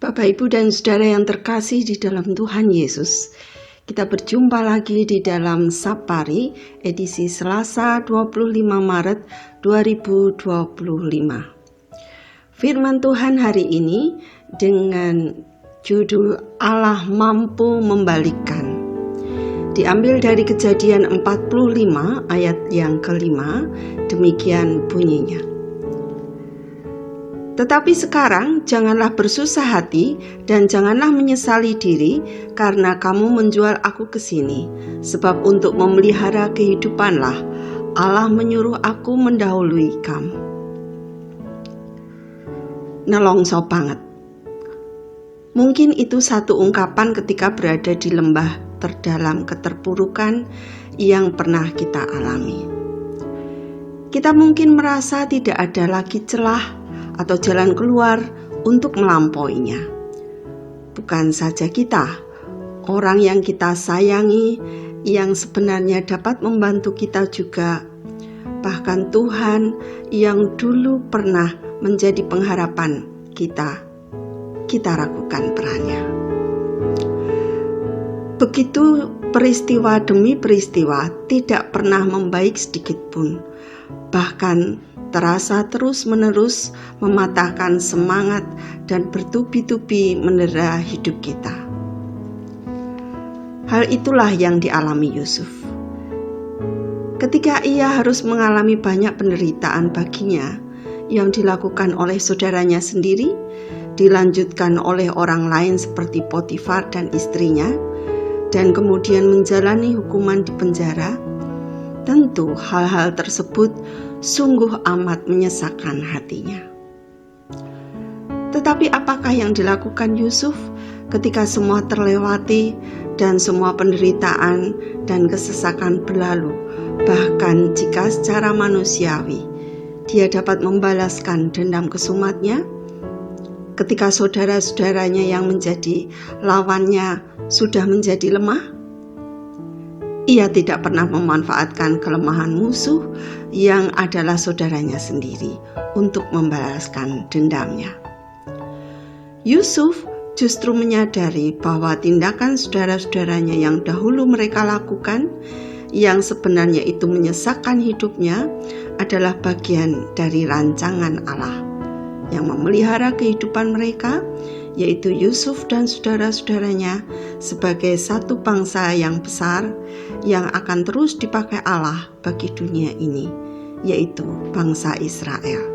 Bapak, Ibu, dan Saudara yang terkasih di dalam Tuhan Yesus, kita berjumpa lagi di dalam Sapari edisi Selasa 25 Maret 2025. Firman Tuhan hari ini dengan judul Allah mampu membalikkan. Diambil dari Kejadian 45 ayat yang kelima, demikian bunyinya. Tetapi sekarang janganlah bersusah hati dan janganlah menyesali diri karena kamu menjual aku ke sini, sebab untuk memelihara kehidupanlah Allah menyuruh aku mendahului kamu. Nelongso banget. Mungkin itu satu ungkapan ketika berada di lembah terdalam keterpurukan yang pernah kita alami. Kita mungkin merasa tidak ada lagi celah atau jalan keluar untuk melampauinya. Bukan saja kita, orang yang kita sayangi, yang sebenarnya dapat membantu kita juga, bahkan Tuhan yang dulu pernah menjadi pengharapan kita ragukan perannya. Begitu peristiwa demi peristiwa tidak pernah membaik sedikit pun, bahkan terasa terus-menerus mematahkan semangat dan bertubi-tubi mendera hidup kita. Hal itulah yang dialami Yusuf. Ketika ia harus mengalami banyak penderitaan baginya yang dilakukan oleh saudaranya sendiri, dilanjutkan oleh orang lain seperti Potifar dan istrinya, dan kemudian menjalani hukuman di penjara, tentu hal-hal tersebut sungguh amat menyesakkan hatinya. Tetapi apakah yang dilakukan Yusuf ketika semua terlewati dan semua penderitaan dan kesesakan berlalu, bahkan jika secara manusiawi dia dapat membalaskan dendam kesumatnya, ketika saudara-saudaranya yang menjadi lawannya sudah menjadi lemah? Ia tidak pernah memanfaatkan kelemahan musuh yang adalah saudaranya sendiri untuk membalaskan dendamnya. Yusuf justru menyadari bahwa tindakan saudara-saudaranya yang dahulu mereka lakukan, yang sebenarnya itu menyesakkan hidupnya, adalah bagian dari rancangan Allah yang memelihara kehidupan mereka, yaitu Yusuf dan saudara-saudaranya sebagai satu bangsa yang besar yang akan terus dipakai Allah bagi dunia ini, yaitu bangsa Israel.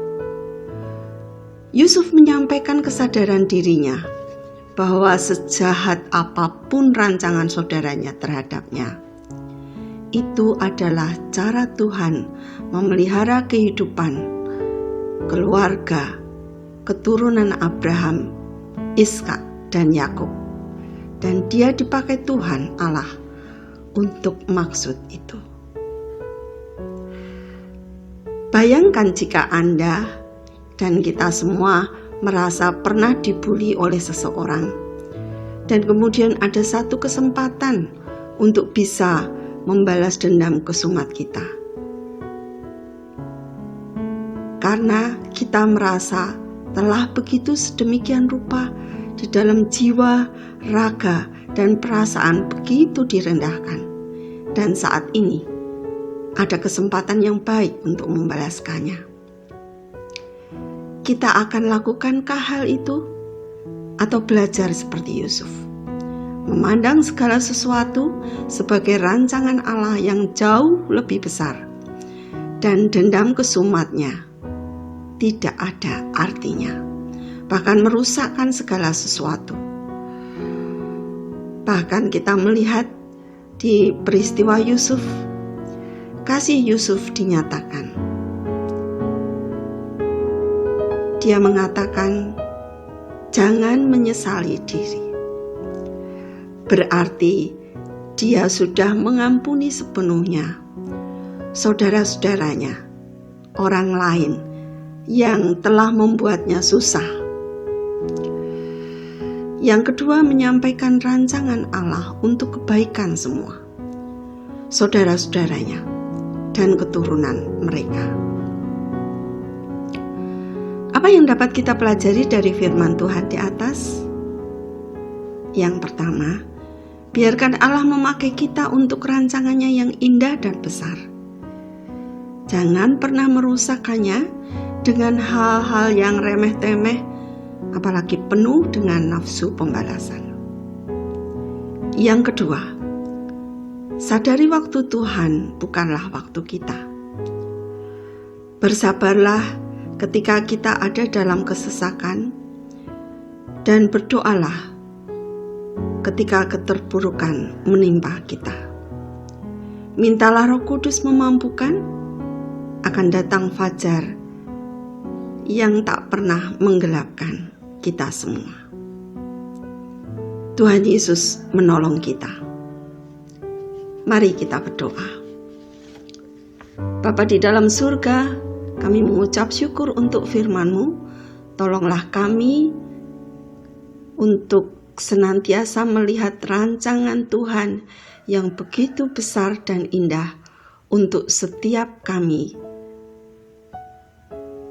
Yusuf menyampaikan kesadaran dirinya bahwa sejahat apapun rancangan saudaranya terhadapnya, itu adalah cara Tuhan memelihara kehidupan, keluarga, keturunan Abraham, Ishak, dan Yakub, dan dia dipakai Tuhan Allah untuk maksud itu. Bayangkan jika Anda dan kita semua merasa pernah dibuli oleh seseorang, dan kemudian ada satu kesempatan untuk bisa membalas dendam kesumat kita. Karena kita merasa telah begitu sedemikian rupa di dalam jiwa, raga, dan perasaan begitu direndahkan. Dan saat ini ada kesempatan yang baik untuk membalaskannya. Kita akan lakukankah hal itu? Atau belajar seperti Yusuf, memandang segala sesuatu sebagai rancangan Allah yang jauh lebih besar, dan dendam kesumatnya tidak ada artinya, bahkan merusakkan segala sesuatu. Bahkan kita melihat di peristiwa Yusuf, kasih Yusuf dinyatakan. Dia mengatakan, jangan menyesali diri. Berarti dia sudah mengampuni sepenuhnya saudara-saudaranya, orang lain yang telah membuatnya susah. Yang kedua, menyampaikan rancangan Allah untuk kebaikan semua, saudara-saudaranya dan keturunan mereka. Apa yang dapat kita pelajari dari firman Tuhan di atas? Yang pertama, biarkan Allah memakai kita untuk rancangannya yang indah dan besar. Jangan pernah merusakkannya dengan hal-hal yang remeh-temeh, apalagi penuh dengan nafsu pembalasan. Yang kedua, sadari waktu Tuhan bukanlah waktu kita. Bersabarlah ketika kita ada dalam kesesakan, dan berdoalah ketika keterpurukan menimpa kita. Mintalah Roh Kudus memampukan, akan datang fajar yang tak pernah menggelapkan kita semua. Tuhan Yesus menolong kita. Mari kita berdoa. Bapa di dalam surga, kami mengucap syukur untuk firman-Mu. Tolonglah kami untuk senantiasa melihat rancangan Tuhan yang begitu besar dan indah untuk setiap kami,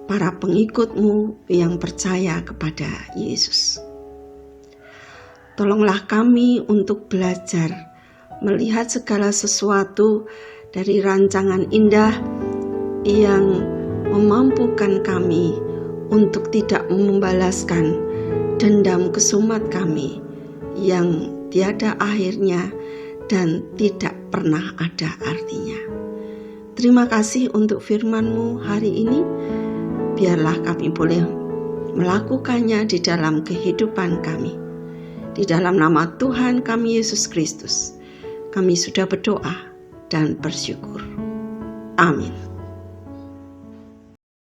para pengikut-Mu yang percaya kepada Yesus. Tolonglah kami untuk belajar melihat segala sesuatu dari rancangan indah yang memampukan kami untuk tidak membalaskan dendam kesumat kami yang tiada akhirnya dan tidak pernah ada artinya. Terima kasih untuk firman-Mu hari ini. Biarlah kami boleh melakukannya di dalam kehidupan kami. Di dalam nama Tuhan kami Yesus Kristus, kami sudah berdoa dan bersyukur. Amin.